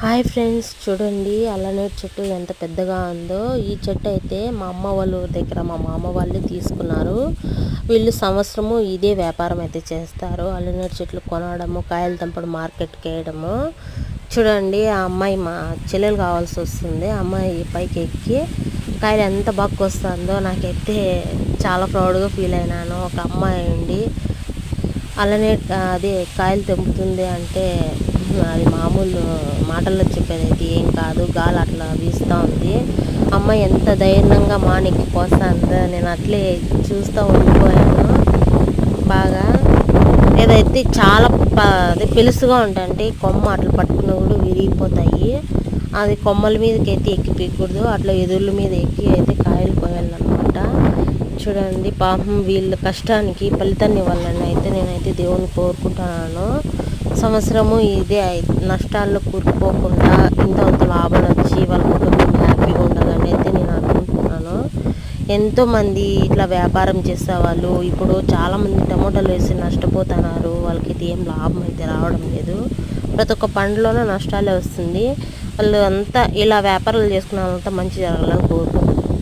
Hi friends, చూడండి అల్లనేటి చెట్టు ఎంత పెద్దగా ఉందో. ఈ చెట్టు అయితే మా అమ్మ వాళ్ళ ఊరి దగ్గర మా మామ వాళ్ళు తీసుకున్నారు. వీళ్ళు సంవత్సరము ఇదే వ్యాపారం అయితే చేస్తారు. అల్లనేటి చెట్లు కొనడము, కాయలు తెంపడం, మార్కెట్కి వేయడము. చూడండి, ఆ అమ్మాయి మా చెల్లెలు కావాల్సి వస్తుంది. అమ్మాయి పైకి ఎక్కి కాయలు ఎంత బాగా వస్తుందో నాకైతే చాలా ప్రౌడ్గా ఫీల్ అయినాను. ఒక అమ్మాయి ఉండి అలానే అదే కాయలు తెంపుతుంది అంటే అది మామూలు మాటల్లో చెప్పేదైతే ఏం కాదు. గాలి అట్లా వీస్తూ ఉంది. అమ్మాయి ఎంత ధైర్యంగా మానెక్కి పోస్తుందో నేను అట్లే చూస్తూ ఉండిపోయాను. బాగా ఏదైతే చాలా అదే పెలుసుగా ఉంటాయంటే కొమ్మ అట్లా పట్టుకున్న కూడా విరిగిపోతాయి. అది కొమ్మల మీదకి అయితే ఎక్కి పీకూడదు, అట్లా ఎదుర్ల మీద ఎక్కి అయితే కాయలు కోయాలన్నమాట. చూడండి, పాపం వీళ్ళ కష్టానికి ఫలితాన్ని ఇవ్వాలని అయితే నేనైతే దేవుని కోరుకుంటున్నాను. సంవత్సరము ఇదే నష్టాల్లో కూరుకుపోకుండా ఇంత లాభాలు వచ్చి వాళ్ళ కుటుంబం హ్యాపీగా ఉండాలని అయితే నేను అనుకుంటున్నాను. ఎంతోమంది ఇట్లా వ్యాపారం చేసేవాళ్ళు ఇప్పుడు చాలామంది టమోటాలు వేసి నష్టపోతున్నారు. వాళ్ళకైతే ఏం లాభం అయితే రావడం లేదు. ప్రతి ఒక్క పంటలోనూ నష్టాలే వస్తుంది. వాళ్ళు అంతా ఇలా వ్యాపారాలు చేసుకున్న వాళ్ళంతా మంచి జరగాలని కోరుకుంటున్నారు.